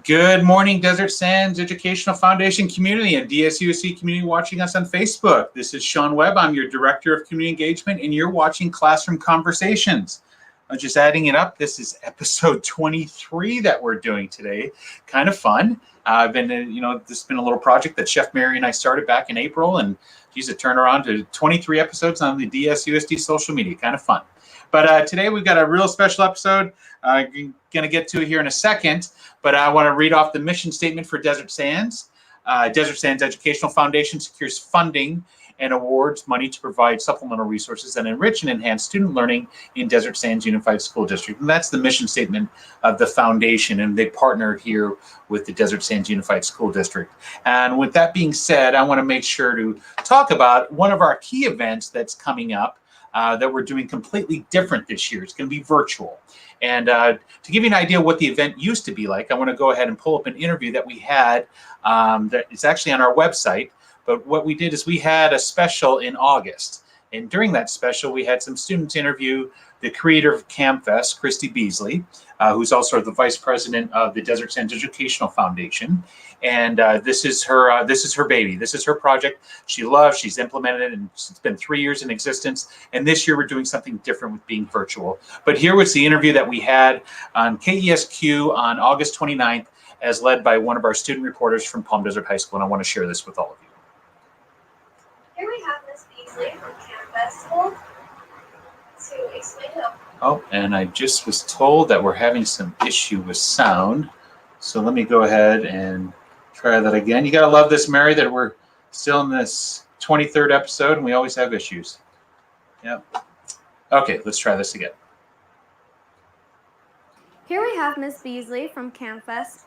Good morning, Desert Sands Educational Foundation community and DSUSC community watching us on Facebook. This is Sean Webb. I'm your Director of Community Engagement, and you're watching Classroom Conversations. I'm just adding it up. This is episode 23 that we're doing today. Kind of fun. I've been, this has been a little project that Chef Mary and I started back in April, and she's a turnaround to 23 episodes on the DSUSD social media. Kind of fun. But today we've got a real special episode. Going to get to it here in a second, but I want to read off the mission statement for Desert Sands. Desert Sands Educational Foundation secures funding and awards money to provide supplemental resources that enrich and enhance student learning in Desert Sands Unified School District. And that's the mission statement of the foundation, and they partnered here with the Desert Sands Unified School District. And with that being said, I want to make sure to talk about one of our key events that's coming up that we're doing completely different this year. It's going to be virtual. And to give you an idea what the event used to be like, I want to go ahead and pull up an interview that we had that is actually on our website. But what we did is we had a special in August. And during that special, we had some students interview the creator of CamFest, Christy Beasley, who's also the vice president of the Desert Sands Educational Foundation. And this is her baby. This is her project. She's implemented it, and it's been 3 years in existence. And this year we're doing something different with being virtual. But here was the interview that we had on KESQ on August 29th, as led by one of our student reporters from Palm Desert High School. And I want to share this with all of you. Here we have Ms. Beasley from Camp Festival to explain it. Oh, and I just was told that we're having some issue with sound. So let me go ahead and try that again. You got to love this, Mary, that we're still in this 23rd episode and we always have issues. Yep. Okay, let's try this again. Here we have Ms. Beasley from Camp Festival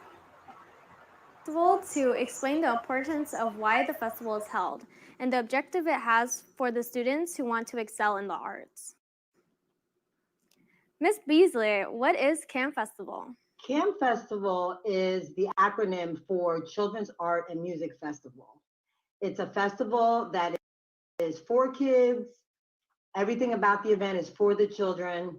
to explain the importance of why the festival is held and the objective it has for the students who want to excel in the arts. Ms. Beasley, what is Camp Festival? Camp Festival is the acronym for Children's Art and Music Festival. It's a festival that is for kids. Everything about the event is for the children,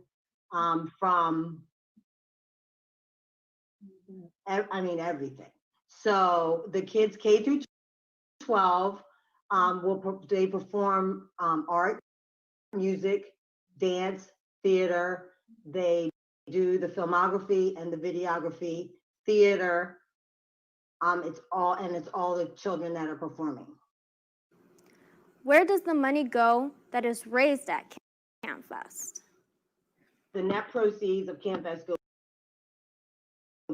everything. So the kids K through 12 they perform art, music, dance, theater. They do the filmography and the videography, theater. It's all the children that are performing. Where does the money go that is raised at Camp Fest? The net proceeds of Camp Fest go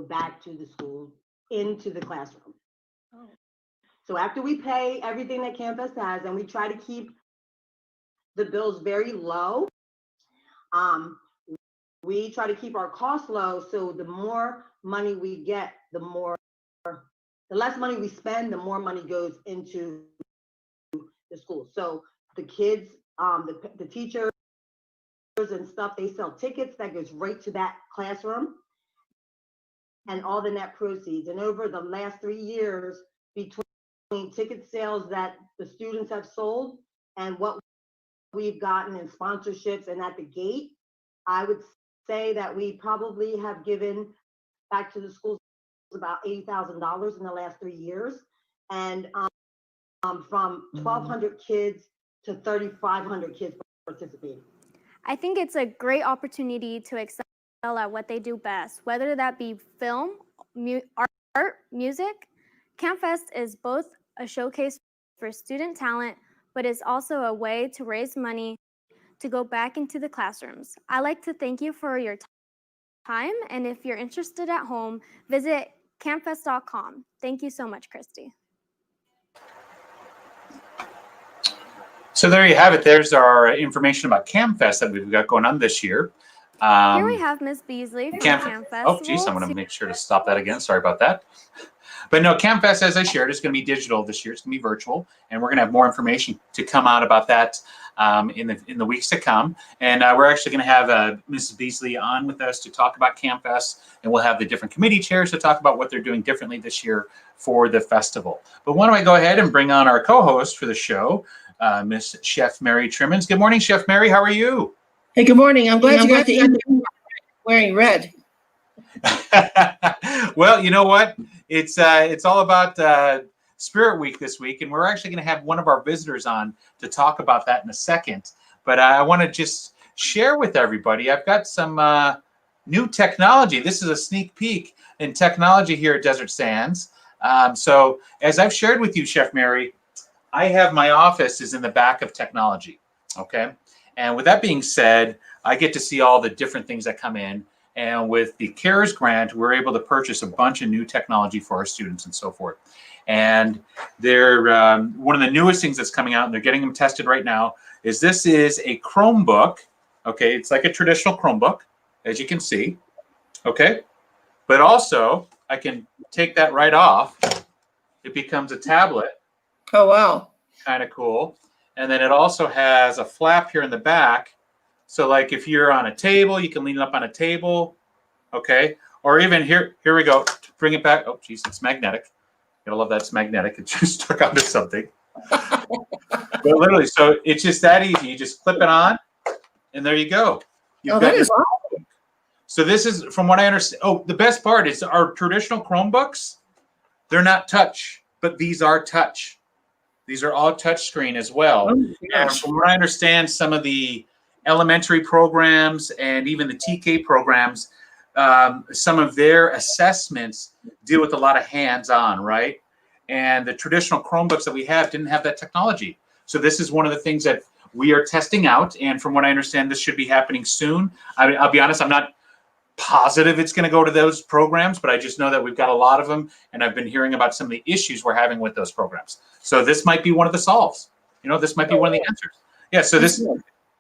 back to the school, into the classroom. Oh. So after we pay everything that Camp Fest has, and we try to keep the bills very low, we try to keep our costs low, so the more money we get, the less money we spend, the more money goes into the school. So the kids, the teachers and stuff, they sell tickets that goes right to that classroom and all the net proceeds. And over the last 3 years, between ticket sales that the students have sold and what we've gotten in sponsorships and at the gate, I would say that we probably have given back to the schools about $80,000 in the last 3 years, and from 1,200 kids to 3,500 kids participating. I think it's a great opportunity to excel at what they do best, whether that be film, art, music. Camp Fest is both a showcase for student talent, but is also a way to raise money to go back into the classrooms. I'd like to thank you for your time, and if you're interested at home, visit campfest.com. Thank you so much, Christy. So there you have it. There's our information about CamFest that we've got going on this year. Here we have Ms. Beasley from CamFest. Oh, geez, I'm going to make sure to stop that again. Sorry about that. But no, CamFest, as I shared, is going to be digital this year. It's going to be virtual, and we're going to have more information to come out about that in the weeks to come. And we're actually going to have Mrs. Beasley on with us to talk about CamFest, and we'll have the different committee chairs to talk about what they're doing differently this year for the festival. But why don't I go ahead and bring on our co-host for the show, Miss Chef Mary Trimmins. Good morning, Chef Mary. How are you? Hey, good morning. I'm glad you got the interview wearing red. Well, you know what? It's all about Spirit Week this week, and we're actually going to have one of our visitors on to talk about that in a second. But I want to just share with everybody. I've got some new technology. This is a sneak peek in technology here at Desert Sands. So as I've shared with you, Chef Mary, I have my office is in the back of technology. Okay, and with that being said, I get to see all the different things that come in. And with the CARES grant, we're able to purchase a bunch of new technology for our students and so forth. And they're one of the newest things that's coming out, and they're getting them tested right now, is this is a Chromebook. Okay, it's like a traditional Chromebook, as you can see. Okay, but also I can take that right off. It becomes a tablet. Oh, wow. Kind of cool. And then it also has a flap here in the back. So like if you're on a table, you can lean it up on a table, okay? Or even here we go, bring it back. Oh, geez, it's magnetic. Gotta love that it's magnetic. It just stuck onto something. But literally, so it's just that easy. You just clip it on, and there you go. You've got that is awesome. So this is, from what I understand, oh, the best part is our traditional Chromebooks, they're not touch, but these are touch. These are all touch screen as well. Oh, And from what I understand, some of the elementary programs and even the TK programs, some of their assessments deal with a lot of hands-on, right? And the traditional Chromebooks that we have didn't have that technology. So this is one of the things that we are testing out. And from what I understand, this should be happening soon. I'll be honest, I'm not positive it's going to go to those programs, but I just know that we've got a lot of them. And I've been hearing about some of the issues we're having with those programs. So this might be one of the solves. You know, this might be one of the answers. Yeah, so this,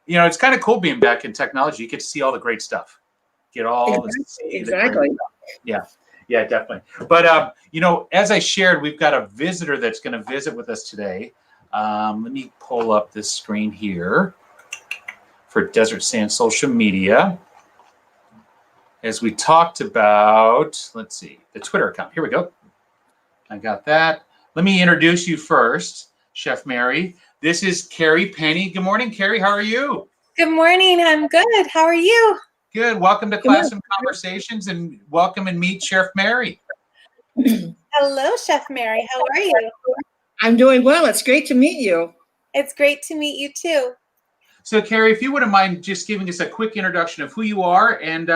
you know, it's kind of cool being back in technology. You get to see all the great stuff. Get all Exactly. Yeah, definitely. But you know, as I shared, we've got a visitor that's going to visit with us today. Let me pull up this screen here for Desert Sand social media. As we talked about, let's see, the Twitter account. Here we go. I got that. Let me introduce you first, Chef Mary. This is Carrie Penny. Good morning, Carrie. How are you? Good morning. I'm good. How are you? Good. Welcome to Classroom Conversations, and welcome and meet Chef Mary. Hello, Chef Mary. How are you? I'm doing well. It's great to meet you. It's great to meet you too. So, Carrie, if you wouldn't mind just giving us a quick introduction of who you are and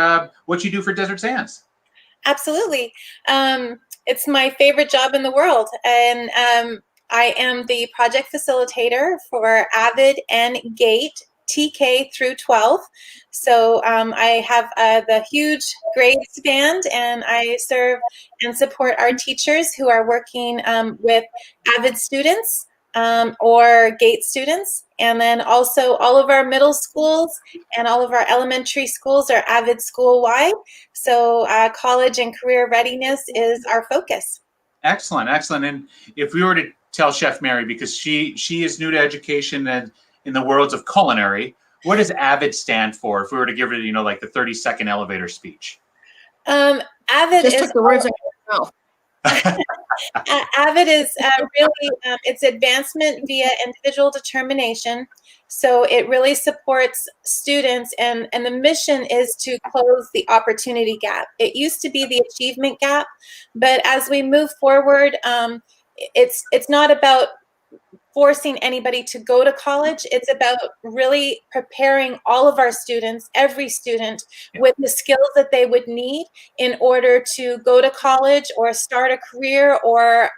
what you do for Desert Sands. Absolutely. It's my favorite job in the world. And I am the project facilitator for AVID and GATE TK through 12. So I have the huge grades band, and I serve and support our teachers who are working with AVID students or GATE students. And then also all of our middle schools and all of our elementary schools are AVID school-wide. So college and career readiness is our focus. Excellent, excellent. And if we were to tell Chef Mary, because she is new to education and in the worlds of culinary, what does AVID stand for? If we were to give her, you know, like the 30-second elevator speech. AVID Just is took the words out of my mouth. AVID is really, it's advancement via individual determination. So it really supports students, and the mission is to close the opportunity gap. It used to be the achievement gap, but as we move forward, it's not about forcing anybody to go to college. It's about really preparing all of our students, every student, with the skills that they would need in order to go to college or start a career or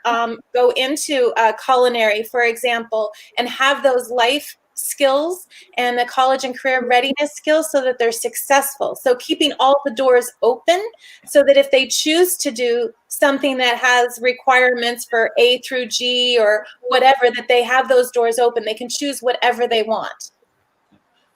go into culinary, for example, and have those life skills and the college and career readiness skills so that they're successful. So keeping all the doors open so that if they choose to do something that has requirements for A through G or whatever, that they have those doors open. They can choose whatever they want.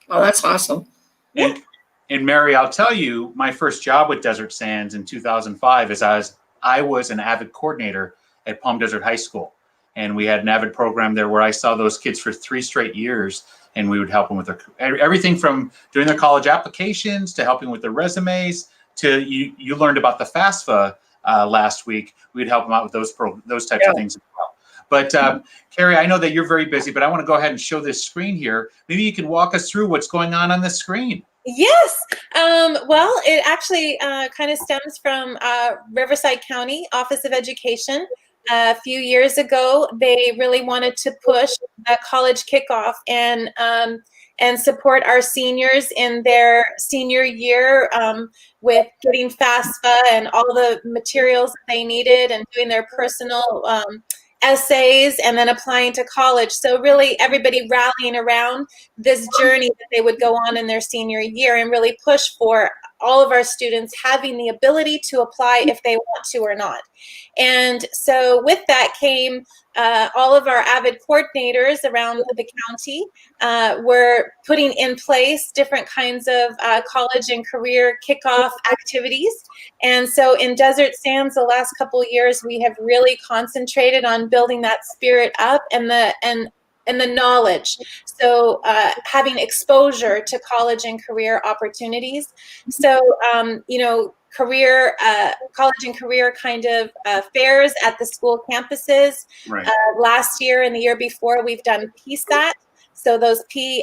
Oh, that's awesome. And Mary, I'll tell you, my first job with Desert Sands in 2005 is I was an AVID coordinator at Palm Desert High School. And we had an AVID program there where I saw those kids for 3 straight years, and we would help them with everything from doing their college applications to helping with their resumes to you learned about the FAFSA last week. We'd help them out with those types of things as well. But Carrie, I know that you're very busy, but I want to go ahead and show this screen here. Maybe you can walk us through what's going on this screen. Yes. Well, it actually kind of stems from Riverside County Office of Education. A few years ago, they really wanted to push a college kickoff and support our seniors in their senior year with getting FAFSA and all the materials that they needed and doing their personal essays and then applying to college. So really everybody rallying around this journey that they would go on in their senior year and really push for all of our students having the ability to apply if they want to or not. And so with that came all of our AVID coordinators around the county were putting in place different kinds of college and career kickoff activities. And so in Desert Sands, the last couple of years, we have really concentrated on building that spirit up and the knowledge. So having exposure to college and career opportunities. So, college and career kind of fairs at the school campuses. Right. Last year and the year before, we've done PSAT. So those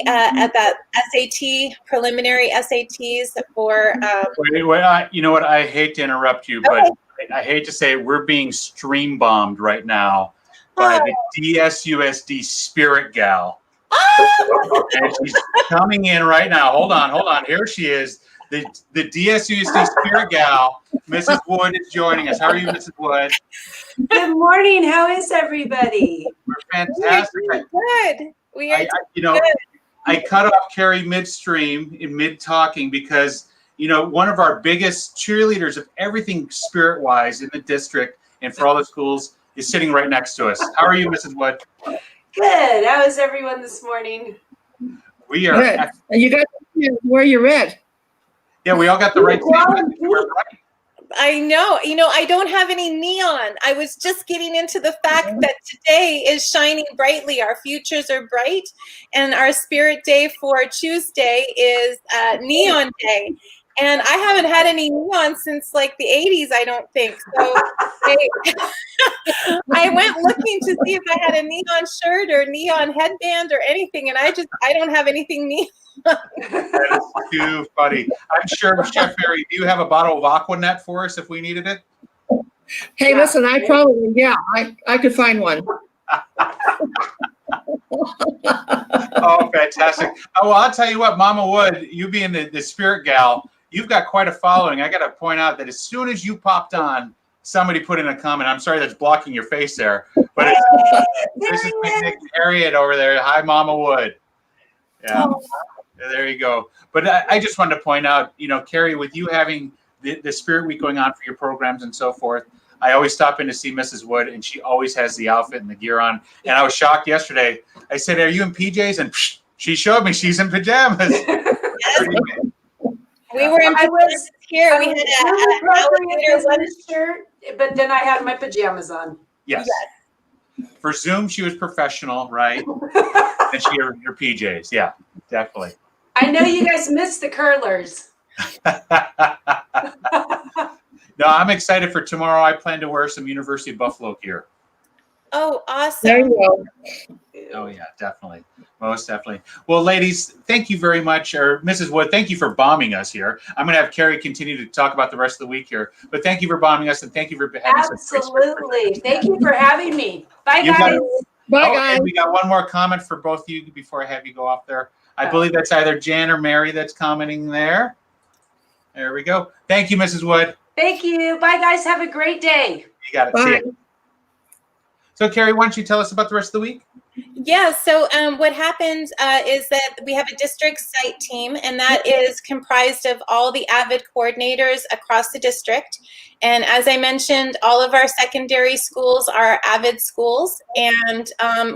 at that SAT, preliminary SATs for. Wait, you know what? I hate to interrupt you, but I hate to say it, we're being stream bombed right now by the DSUSD Spirit Gal. And she's coming in right now. Hold on. Here she is. The DSUSD Spirit Gal, Mrs. Wood, is joining us. How are you, Mrs. Wood? Good morning. How is everybody? We're fantastic. Good. We are good. I cut off Carrie midstream in mid-talking because, one of our biggest cheerleaders of everything spirit-wise in the district and for all the schools is sitting right next to us. How are you, Mrs. Wood? Good. How is everyone this morning? We are. Good. And you got to wear your red. Yeah, we all got the right thing. We're right. I know. I don't have any neon. I was just getting into the fact that today is shining brightly. Our futures are bright, and our spirit day for Tuesday is Neon Day. And I haven't had any neon since like the 80s, I don't think. So I went looking to see if I had a neon shirt or neon headband or anything, and I don't have anything neon. That is too funny. I'm sure, Chef Harry, do you have a bottle of Aquanet for us if we needed it? Hey, Yeah. listen, I could find one. Oh, fantastic. Oh, well, I'll tell you what, Mama Wood, you being the spirit gal, you've got quite a following. I got to point out that as soon as you popped on, somebody put in a comment. I'm sorry that's blocking your face there, but this is Nick and Harriet over there. Hi, Mama Wood. Yeah, there you go. But I just wanted to point out, Carrie, with you having the Spirit Week going on for your programs and so forth, I always stop in to see Mrs. Wood, and she always has the outfit and the gear on. And I was shocked yesterday. I said, "Are you in PJs?" And she showed me she's in pajamas. We were in pajamas here. We had an alligator shirt, but then I had my pajamas on. Yes. For Zoom, she was professional, right? And she had her PJs. Yeah, definitely. I know you guys missed the curlers. No, I'm excited for tomorrow. I plan to wear some University of Buffalo gear. Oh, awesome. There you go. Oh, yeah, definitely. Most definitely. Well, ladies, thank you very much. Or Mrs. Wood, thank you for bombing us here. I'm going to have Carrie continue to talk about the rest of the week here. But thank you for bombing us, and thank you for having Absolutely. Thank you for having me. Bye, You got guys. it. Bye, Oh, guys. and we got one more comment for both of you before I have you go off there. I believe that's either Jan or Mary that's commenting there. There we go. Thank you, Mrs. Wood. Thank you. Bye, guys. Have a great day. You got it. See Bye. ya. So, Carrie, why don't you tell us about the rest of the week? Yeah, so what happened is that we have a district site team, and that is comprised of all the AVID coordinators across the district. And as I mentioned, all of our secondary schools are AVID schools, and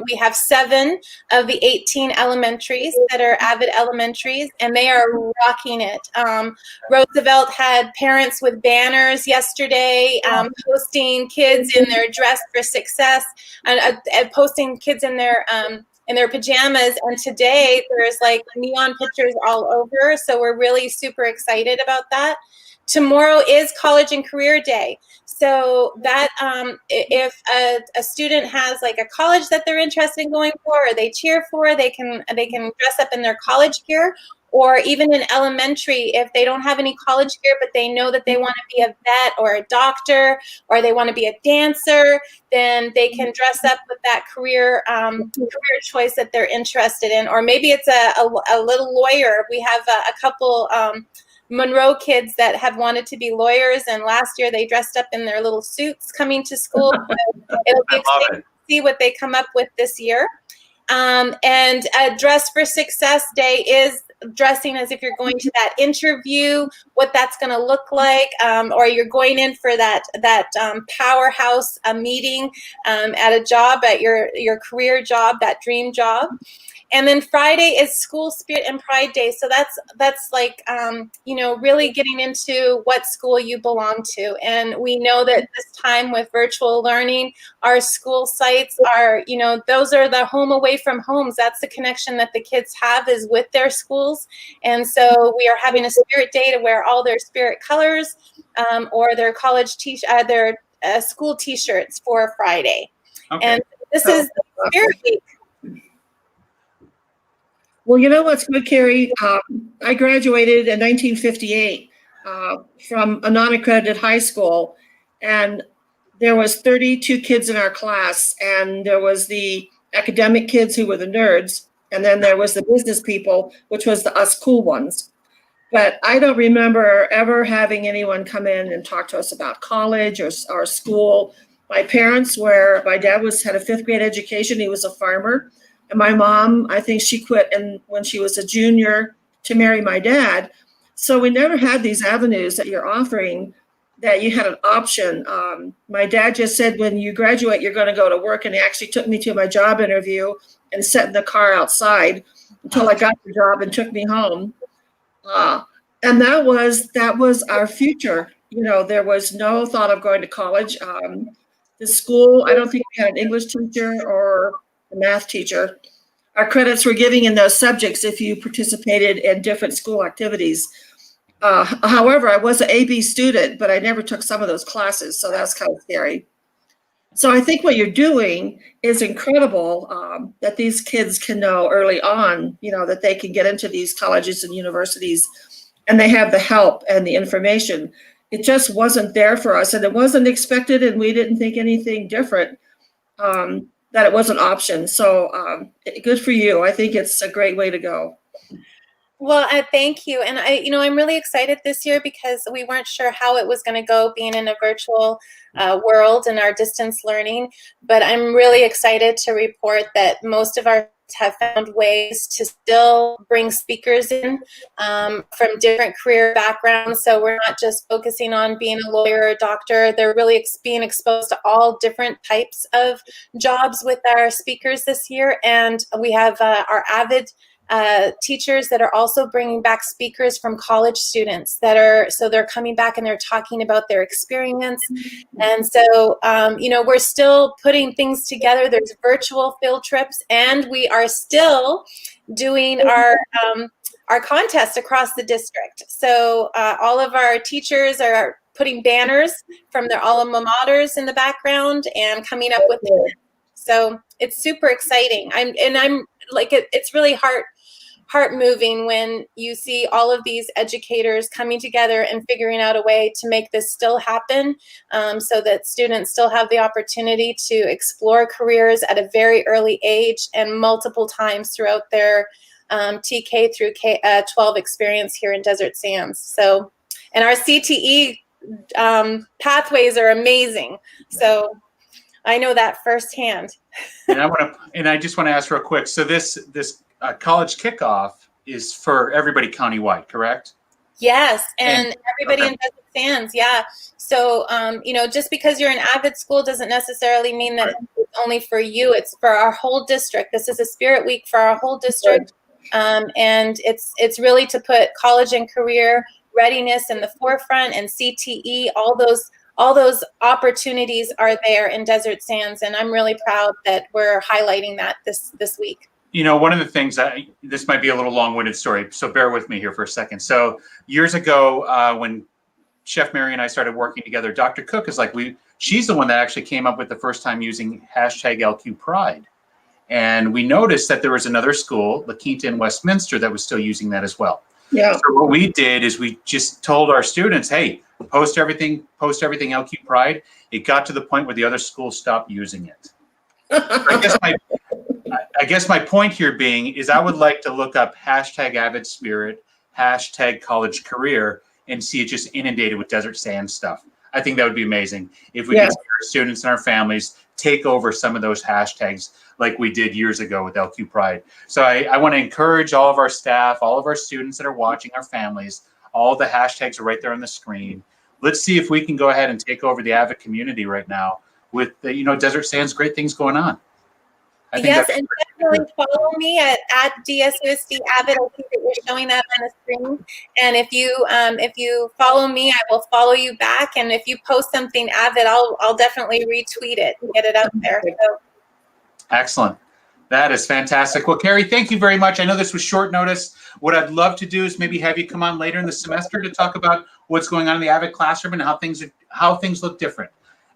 we have 7 of the 18 elementaries that are AVID elementaries, and they are rocking it. Roosevelt had parents with banners yesterday, posting kids in their dress for success, and posting kids in their pajamas, and today there's like neon pictures all over, so we're really super excited about that. Tomorrow is College and Career Day, so that if a student has like a college that they're interested in going for or they cheer for, they can dress up in their college gear, or even in elementary, if they don't have any college gear, but they know that they want to be a vet or a doctor, or they want to be a dancer, then they can dress up with that career choice that they're interested in. Or maybe it's a little lawyer. We have a couple Monroe kids that have wanted to be lawyers, and last year they dressed up in their little suits coming to school. So it'll be exciting to see what they come up with this year. And Dress for Success Day is dressing as if you're going to that interview, what that's going to look like, or you're going in for that powerhouse meeting at a job, at your career job, that dream job. And then Friday is School Spirit and Pride Day. So that's like, really getting into what school you belong to. And we know that this time with virtual learning, our school sites are, those are the home away from homes. That's the connection that the kids have, is with their schools. And so we are having a Spirit Day to wear all their Spirit colors, or their college their school T-shirts for Friday. Okay. And this is the Spirit Week. Well, you know what's good, Carrie? I graduated in 1958 from a non-accredited high school, and there was 32 kids in our class, and there was the academic kids who were the nerds, and then there was the business people, which was us cool ones. But I don't remember ever having anyone come in and talk to us about college or school. My dad had a 5th grade education. He was a farmer. And my mom, I think she quit when she was a junior to marry my dad. So we never had these avenues that you're offering, that you had an option. My dad just said, when you graduate, you're going to go to work. And he actually took me to my job interview and sat in the car outside until I got the job and took me home. And that was our future. There was no thought of going to college. The school, I don't think we had an English teacher or a math teacher. Our credits were giving in those subjects if you participated in different school activities. However, I was an AB student, but I never took some of those classes, so that's kind of scary. So I think what you're doing is incredible, that these kids can know early on, that they can get into these colleges and universities, and they have the help and the information. It just wasn't there for us, and it wasn't expected, and we didn't think anything different, that it was an option. So good for you. I think it's a great way to go. Well, thank you. And I'm really excited this year because we weren't sure how it was going to go being in a virtual world and our distance learning. But I'm really excited to report that most of our have found ways to still bring speakers in from different career backgrounds. So we're not just focusing on being a lawyer or a doctor. They're really being exposed to all different types of jobs with our speakers this year. And we have our avid teachers that are also bringing back speakers from college students so they're coming back and they're talking about their experience. And so, we're still putting things together. There's virtual field trips, and we are still doing our contest across the district. So all of our teachers are putting banners from their alma maters in the background and coming up with it. So it's super exciting. I'm like, it's really heart moving when you see all of these educators coming together and figuring out a way to make this still happen, so that students still have the opportunity to explore careers at a very early age and multiple times throughout their TK through K-12 experience here in Desert Sands. So, and our CTE pathways are amazing. So I know that firsthand. And I just want to ask real quick. So this college kickoff is for everybody countywide, correct? Yes, and everybody in Desert Sands, yeah. So, just because you're an avid school doesn't necessarily mean that it's only for you. It's for our whole district. This is a Spirit Week for our whole district, and it's really to put college and career readiness in the forefront, and CTE, all those opportunities are there in Desert Sands, and I'm really proud that we're highlighting that this week. One of the things this might be a little long-winded story, so bear with me here for a second. So years ago, when Chef Mary and I started working together, Dr. Cook is she's the one that actually came up with the first time using #LQ Pride. And we noticed that there was another school, La Quinta in Westminster, that was still using that as well. Yeah. So what we did is we just told our students, hey, post everything LQ Pride. It got to the point where the other schools stopped using it. I guess my point here being is I would like to look up hashtag Avid Spirit, hashtag college career, and see it just inundated with desert sand stuff. I think that would be amazing if we could see our students and our families take over some of those hashtags like we did years ago with LQ Pride. So I want to encourage all of our staff, all of our students that are watching, our families, all the hashtags are right there on the screen. Let's see if we can go ahead and take over the Avid community right now with the, Desert Sands, great things going on. Yes, and definitely follow me at DSUSD Avid. I think that you're showing that on the screen. And if you follow me, I will follow you back. And if you post something Avid, I'll definitely retweet it and get it out there. So. Excellent. That is fantastic. Well, Carrie, thank you very much. I know this was short notice. What I'd love to do is maybe have you come on later in the semester to talk about what's going on in the Avid classroom and how things look different.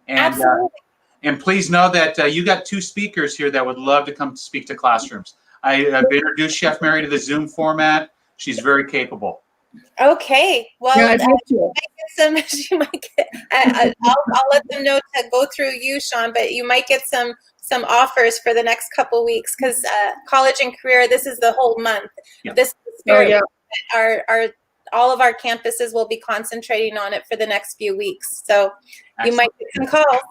And, Absolutely. And please know that you got 2 speakers here that would love to come speak to classrooms. I've introduced Chef Mary to the Zoom format. She's very capable. Okay. Well, I'll let them know to go through you, Sean, but you might get some offers for the next couple weeks because college and career, this is the whole month. Yeah. This is the spirit. Our all of our campuses will be concentrating on it for the next few weeks. So Excellent. You might get some calls.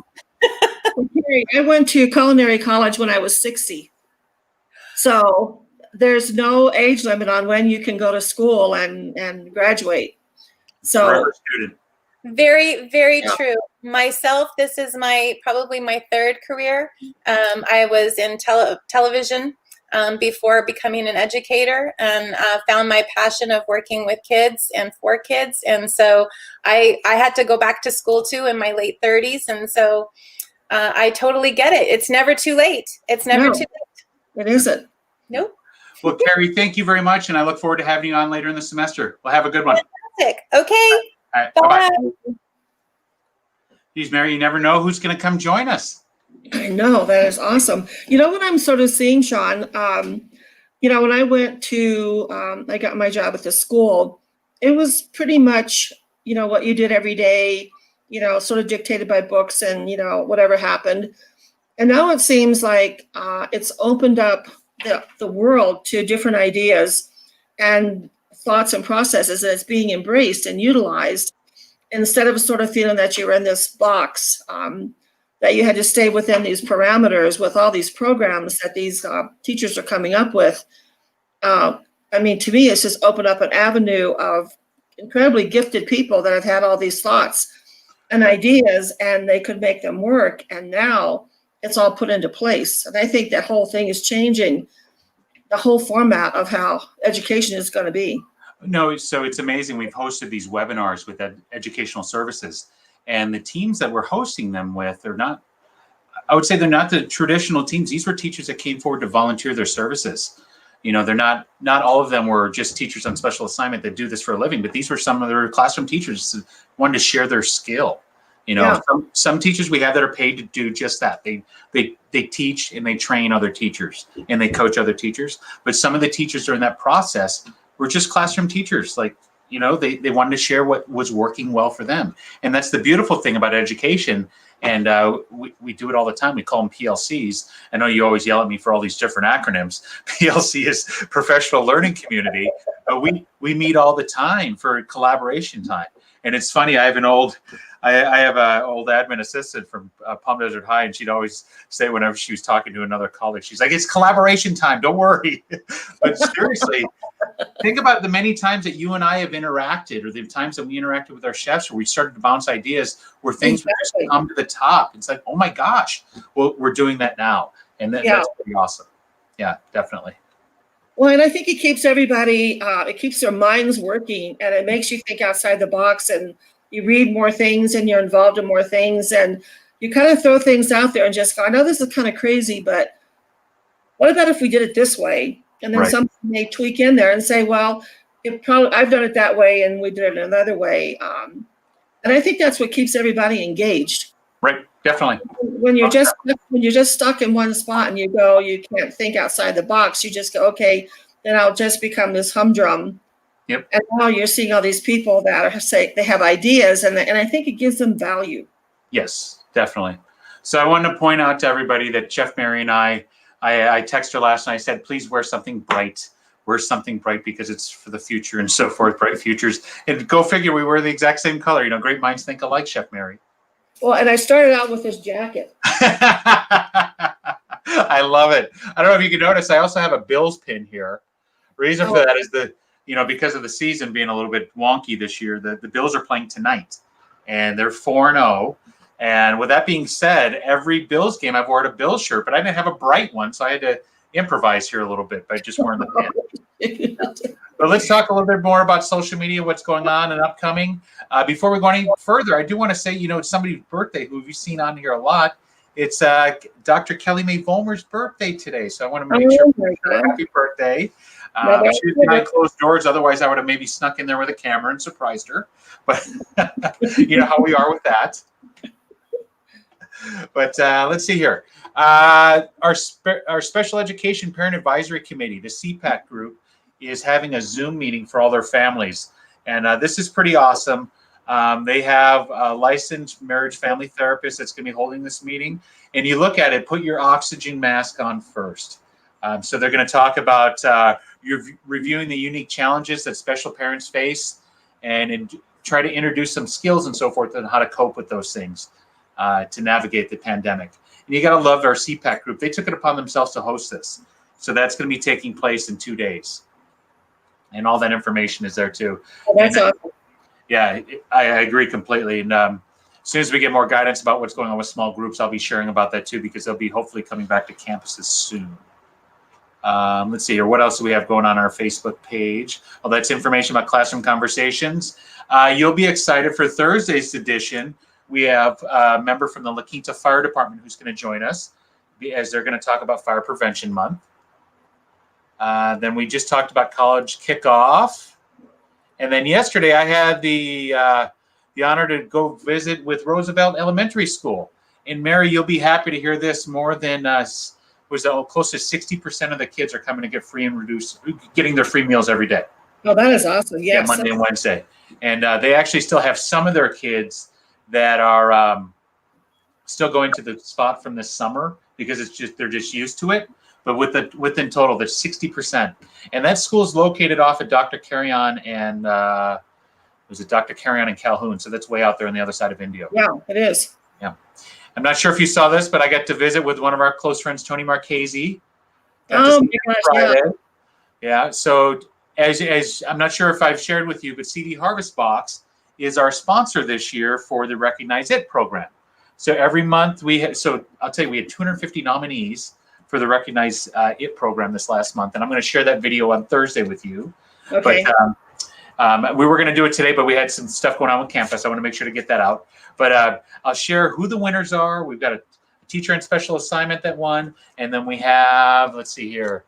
I went to culinary college when I was 60. So there's no age limit on when you can go to school and graduate. So Forever student. Very, very true. Myself, this is probably my 3rd career. I was in television before becoming an educator, and found my passion of working with kids and for kids. And so I had to go back to school too in my late 30s. And so I totally get it. It's never too late. It's never too late. It isn't. Nope. Well, Carrie, thank you very much. And I look forward to having you on later in the semester. Well, have a good one. Fantastic. Okay. All right, bye. Bye-bye. Geez, Mary, you never know who's going to come join us. I know, that is awesome. You know what I'm sort of seeing, Sean? When I went to, I got my job at the school, it was pretty much, what you did every day, sort of dictated by books and, whatever happened. And now it seems like it's opened up the world to different ideas and thoughts and processes that's being embraced and utilized instead of sort of feeling that you were in this box, that you had to stay within these parameters with all these programs that these teachers are coming up with. To me, it's just opened up an avenue of incredibly gifted people that have had all these thoughts and ideas, and they could make them work. And now it's all put into place. And I think that whole thing is changing the whole format of how education is going to be. No, so it's amazing. We've hosted these webinars with Educational Services, and the teams that we're hosting them with are not, I would say they're not the traditional teams. These were teachers that came forward to volunteer their services. They're not all of them were just teachers on special assignment that do this for a living, but these were some of their classroom teachers who wanted to share their skill. Some teachers we have that are paid to do just that. They teach and they train other teachers and they coach other teachers. But some of the teachers during that process were just classroom teachers. They wanted to share what was working well for them. And that's the beautiful thing about education. And we do it all the time. We call them PLCs. I know you always yell at me for all these different acronyms. PLC is Professional Learning Community. We meet all the time for collaboration time. And it's funny, I have an old admin assistant from Palm Desert High, and she'd always say whenever she was talking to another colleague, she's like, it's collaboration time, don't worry. But seriously, think about the many times that you and I have interacted, or the times that we interacted with our chefs where we started to bounce ideas where things would just come to the top. It's like, oh my gosh, well, we're doing that now. And that's pretty awesome. Yeah, definitely. Well, and I think it keeps everybody, it keeps their minds working, and it makes you think outside the box, and you read more things and you're involved in more things, and you kind of throw things out there and just go, I know this is kind of crazy, but what about if we did it this way? And then something may tweak in there and say, well, I've done it that way and we did it another way. And I think that's what keeps everybody engaged. Right. Definitely. When you're just stuck in one spot and you can't think outside the box, you just go, okay, then I'll just become this humdrum. Yep. And now you're seeing all these people that they have ideas, and I think it gives them value. Yes, definitely. So I wanted to point out to everybody that Chef Mary and I texted her last night. I said, please wear something bright. Wear something bright because it's for the future and so forth, bright futures. And go figure, we wear the exact same color. Great minds think alike, Chef Mary. Well, and I started out with this jacket. I love it. I don't know if you can notice, I also have a Bills pin here. Reason for that is because of the season being a little bit wonky this year, the Bills are playing tonight, and they're 4-0. And with that being said, every Bills game I've worn a Bills shirt, but I didn't have a bright one, so I had to improvise here a little bit by just wearing the pin. But let's talk a little bit more about social media, what's going on and upcoming. Before we go any further, I do want to say, it's somebody's birthday who you've seen on here a lot. It's Dr. Kelly Mae Vollmer's birthday today, so I want to make sure happy birthday. She's behind closed doors, otherwise I would have maybe snuck in there with a camera and surprised her. But you know how we are with that. But let's see here. Our Special Education Parent Advisory Committee, the CPAC group, is having a Zoom meeting for all their families. And this is pretty awesome. They have a licensed marriage family therapist that's going to be holding this meeting. And you look at it, put your oxygen mask on first. So they're going to talk about reviewing the unique challenges that special parents face and try to introduce some skills and so forth on how to cope with those things to navigate the pandemic. And you got to love our CPAC group. They took it upon themselves to host this. So that's going to be taking place in 2 days. And all that information is there too. Oh, that's awesome. Yeah, I agree completely. And as soon as we get more guidance about what's going on with small groups, I'll be sharing about that too, because they'll be hopefully coming back to campuses soon. Let's see here. What else do we have going on our Facebook page? Well, that's information about classroom conversations. You'll be excited for Thursday's edition. We have a member from the La Quinta Fire Department who's going to join us as they're going to talk about Fire Prevention Month. Then we just talked about college kickoff. And then yesterday I had the honor to go visit with Roosevelt Elementary School. And Mary, you'll be happy to hear this. More than close to 60% of the kids are coming to get getting their free meals every day. Oh, that is awesome. Yes. Yeah, Monday and Wednesday. And they actually still have some of their kids that are still going to the spot from this summer because they're just used to it. But within total, there's 60%. And that school is located off of Dr. Carrion and Dr. Carrion and Calhoun. So that's way out there on the other side of Indio. Yeah, it is. Yeah. I'm not sure if you saw this, but I got to visit with one of our close friends, Tony Marchese. Oh my gosh, Friday. Yeah. So as I'm not sure if I've shared with you, but CD Harvest Box is our sponsor this year for the Recognize It program. So every month I'll tell you, we had 250 nominees for the Recognize It program this last month. And I'm going to share that video on Thursday with you. Okay. But we were going to do it today, but we had some stuff going on with campus. I want to make sure to get that out. But I'll share who the winners are. We've got a teacher and special assignment that won. And then we have, let's see here,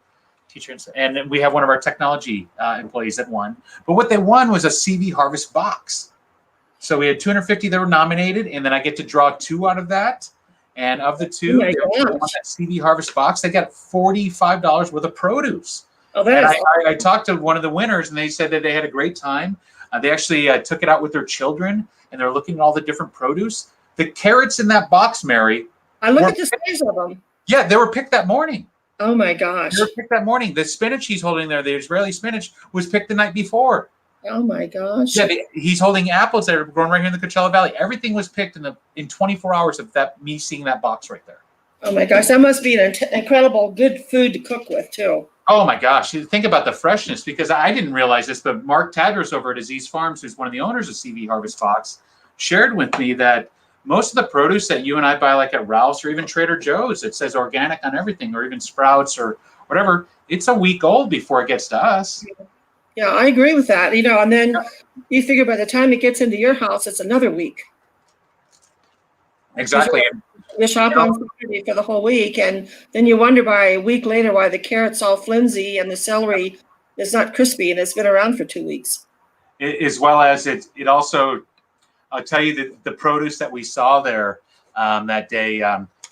and then we have one of our technology employees that won. But what they won was a CV Harvest box. So we had 250 that were nominated, and then I get to draw 2 out of that. And of the 2, they won that CV Harvest box. They got $45 worth of produce. Oh, and I talked to one of the winners, and they said that they had a great time. They actually took it out with their children, and they're looking at all the different produce. The carrots in that box, Mary. I look at the size of them. Yeah, they were picked that morning. Oh my gosh. They were picked that morning. The spinach he's holding there, the Israeli spinach, was picked the night before. Oh my gosh. Yeah, he's holding apples that are growing right here in the Coachella Valley. Everything was picked in 24 hours of me seeing that box right there. Oh my gosh, that must be an incredible good food to cook with too. Oh my gosh, think about the freshness, because I didn't realize this, but Mark Tadros over at Aziz Farms, who's one of the owners of CV Harvest Fox, shared with me that most of the produce that you and I buy like at Ralph's or even Trader Joe's, it says organic on everything, or even Sprouts or whatever, it's a week old before it gets to us. Yeah, I agree with that. And then you figure by the time it gets into your house, it's another week. Exactly. You shop on Saturday for the whole week, and then you wonder by a week later why the carrot's all flimsy and the celery is not crispy and it's been around for 2 weeks. As well as it also, I'll tell you that the produce that we saw there, that day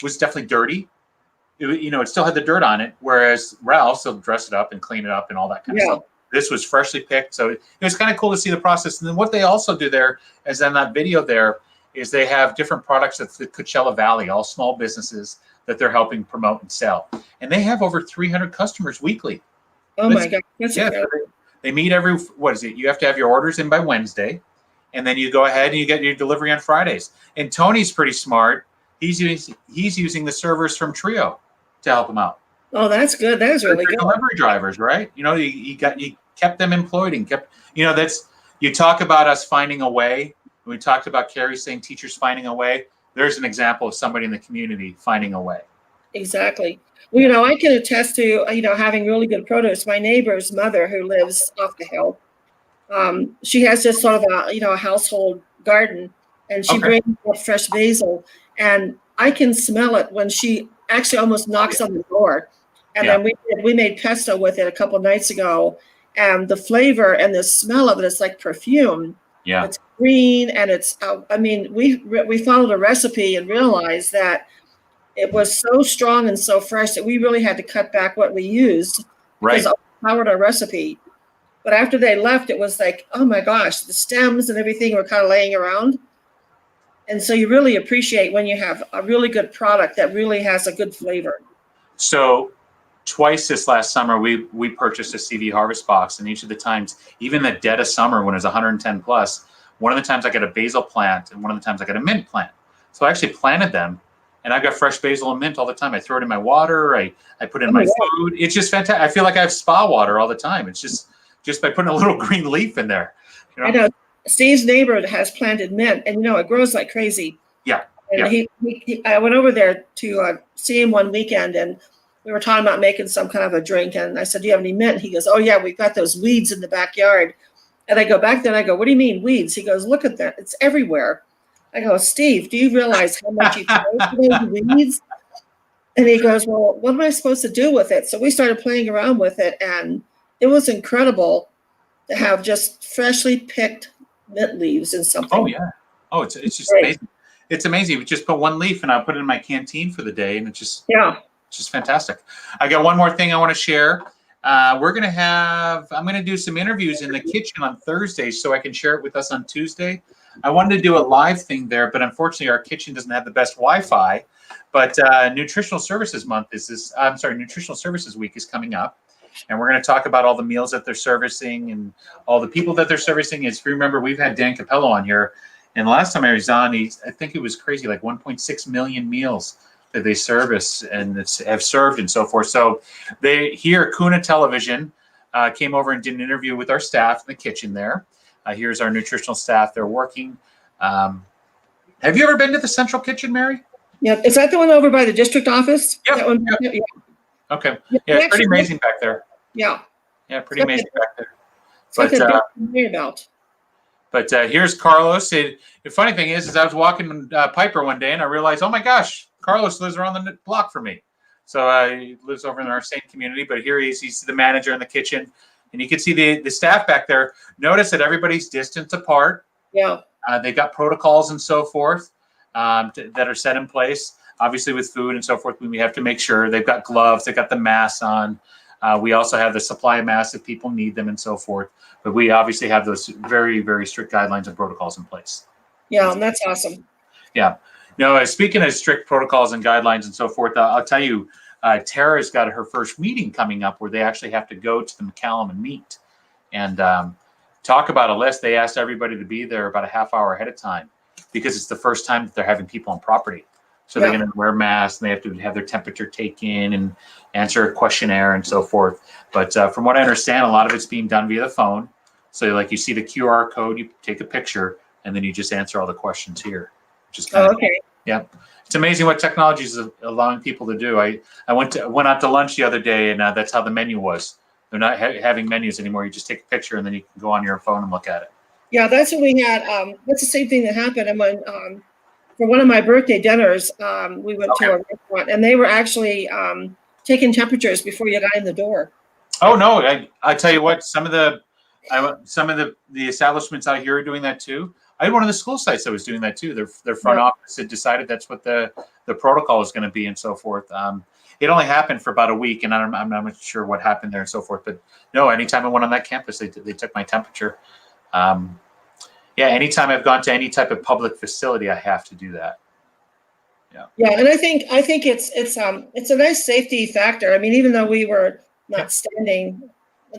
was definitely dirty. It still had the dirt on it, whereas Ralph's will dress it up and clean it up and all that kind of stuff. This was freshly picked, so it was kind of cool to see the process. And then what they also do there, as in that video there, is they have different products at the Coachella Valley, all small businesses that they're helping promote and sell. And they have over 300 customers weekly. Oh my God, that's incredible. They meet every, what is it? You have to have your orders in by Wednesday, and then you go ahead and you get your delivery on Fridays. And Tony's pretty smart. He's using the servers from Trio to help him out. Oh, that's good. That is really good. Delivery drivers, right? You kept them employed and kept, you talk about us finding a way. We talked about Carrie saying teachers finding a way. There's an example of somebody in the community finding a way. Exactly. Well, I can attest to, having really good produce. My neighbor's mother, who lives off the hill, she has just sort of a household garden, and she brings up fresh basil, and I can smell it when she actually almost knocks on the door. And then we made pesto with it a couple of nights ago, and the flavor and the smell of it is like perfume. Yeah. It's green, and it's, we followed a recipe and realized that it was so strong and so fresh that we really had to cut back what we used. Right. Because it powered our recipe. But after they left, it was like, oh my gosh, the stems and everything were kind of laying around. And so you really appreciate when you have a really good product that really has a good flavor. So twice this last summer, we purchased a CV harvest box, and each of the times, even the dead of summer when it was 110 plus, one of the times I got a basil plant and one of the times I got a mint plant. So I actually planted them, and I've got fresh basil and mint all the time. I throw it in my water. I put it in my food. It's just fantastic. I feel like I have spa water all the time. It's just by putting a little green leaf in there. I know. Steve's neighbor has planted mint, and it grows like crazy. Yeah. And I went over there to see him one weekend, and we were talking about making some kind of a drink. And I said, "Do you have any mint?" He goes, "Oh yeah, we've got those weeds in the backyard." And I go back there and I go, "What do you mean weeds?" He goes, "Look at that, it's everywhere." I go, "Steve, do you realize how much you throw for those weeds?" And he goes, "Well, what am I supposed to do with it?" So we started playing around with it, and it was incredible to have just freshly picked mint leaves in something. Oh yeah. Oh, it's just amazing. It's amazing. We just put one leaf and I put it in my canteen for the day, and it's just fantastic. I got one more thing I want to share. I'm going to do some interviews in the kitchen on Thursday so I can share it with us on Tuesday. I wanted to do a live thing there, but unfortunately our kitchen doesn't have the best Wi-Fi. But Nutritional Services Nutritional Services Week is coming up. And we're going to talk about all the meals that they're servicing and all the people that they're servicing. If you remember, we've had Dan Capello on here. And the last time I was on, I think it was crazy, like 1.6 million meals that they service and have served and so forth. So they here, Kuna Television came over and did an interview with our staff in the kitchen there. Here's our nutritional staff. They're working. Have you ever been to the Central Kitchen, Mary? Yeah. Is that the one over by the district office? Yep. That one? Yep. Yeah. Okay. Yeah, it's pretty amazing back there. Yeah. Yeah, pretty amazing back there. But here's Carlos. The funny thing is I was walking Piper one day and I realized, oh my gosh, Carlos lives around the block from me. So he lives over in our same community, but here he is. He's the manager in the kitchen. And you can see the staff back there. Notice that everybody's distance apart. Yeah. They've got protocols and so forth that are set in place. Obviously with food and so forth, we have to make sure they've got gloves, they've got the masks on. We also have the supply of masks if people need them and so forth. But we obviously have those very, very strict guidelines and protocols in place. Yeah, that's awesome. Yeah. Speaking of strict protocols and guidelines and so forth, I'll tell you, Tara's got her first meeting coming up where they actually have to go to the McCallum and meet and talk about a list. They asked everybody to be there about a half hour ahead of time because it's the first time that they're having people on property. So they're going to wear masks and they have to have their temperature taken and answer a questionnaire and so forth. But from what I understand, a lot of it's being done via the phone. So like you see the QR code, you take a picture, and then you just answer all the questions here. Which is kind of, yeah. It's amazing what technology is allowing people to do. I went out to lunch the other day, and that's how the menu was. They're not having menus anymore. You just take a picture, and then you can go on your phone and look at it. Yeah, that's what we had. That's the same thing that happened. And when for one of my birthday dinners, we went to a restaurant, and they were actually taking temperatures before you got in the door. Oh no! I tell you what, some of the establishments out here are doing that too. I had one of the school sites that was doing that too. Their front office had decided that's what the protocol is going to be and so forth. It only happened for about a week, and I'm not sure what happened there and so forth. But no, anytime I went on that campus, they took my temperature. Yeah, anytime I've gone to any type of public facility, I have to do that. Yeah, and I think it's a nice safety factor. I mean, even though we were not standing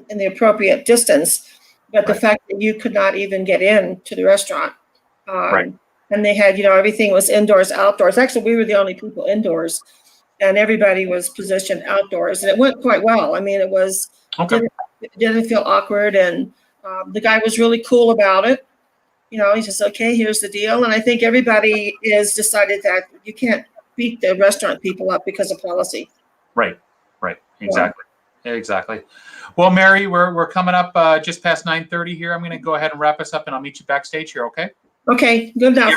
in the appropriate distance, but the fact that you could not even get in to the restaurant, and they had, everything was indoors, outdoors. Actually, we were the only people indoors, and everybody was positioned outdoors, and it went quite well. I mean, it was didn't feel awkward, and the guy was really cool about it. He says, okay, here's the deal. And I think everybody has decided that you can't beat the restaurant people up because of policy. Right. Exactly. Well, Mary, we're coming up just past 9:30 here. I'm going to go ahead and wrap us up, and I'll meet you backstage here, okay? Okay, good enough.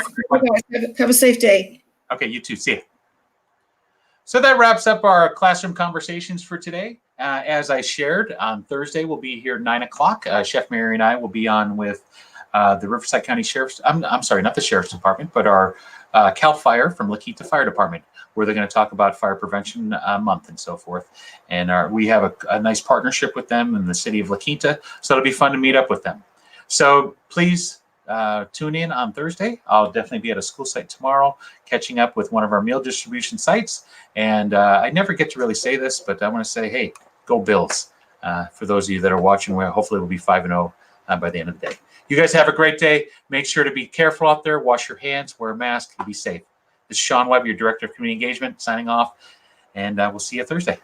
Have a safe day. Okay, you too. See you. So that wraps up our classroom conversations for today. As I shared, on Thursday, we'll be here at 9 o'clock. Chef Mary and I will be on with the Riverside County Sheriff's, I'm sorry, not the Sheriff's Department, but our CAL FIRE from La Quinta Fire Department, where they're going to talk about Fire Prevention Month and so forth. And we have a nice partnership with them in the city of La Quinta, so it'll be fun to meet up with them. So please tune in on Thursday. I'll definitely be at a school site tomorrow, catching up with one of our meal distribution sites. And I never get to really say this, but I want to say, hey, go Bills. For those of you that are watching, hopefully we'll be 5-0 by the end of the day. You guys have a great day. Make sure to be careful out there. Wash your hands, wear a mask, and be safe. This is Sean Webb, your Director of Community Engagement, signing off, and we'll see you Thursday.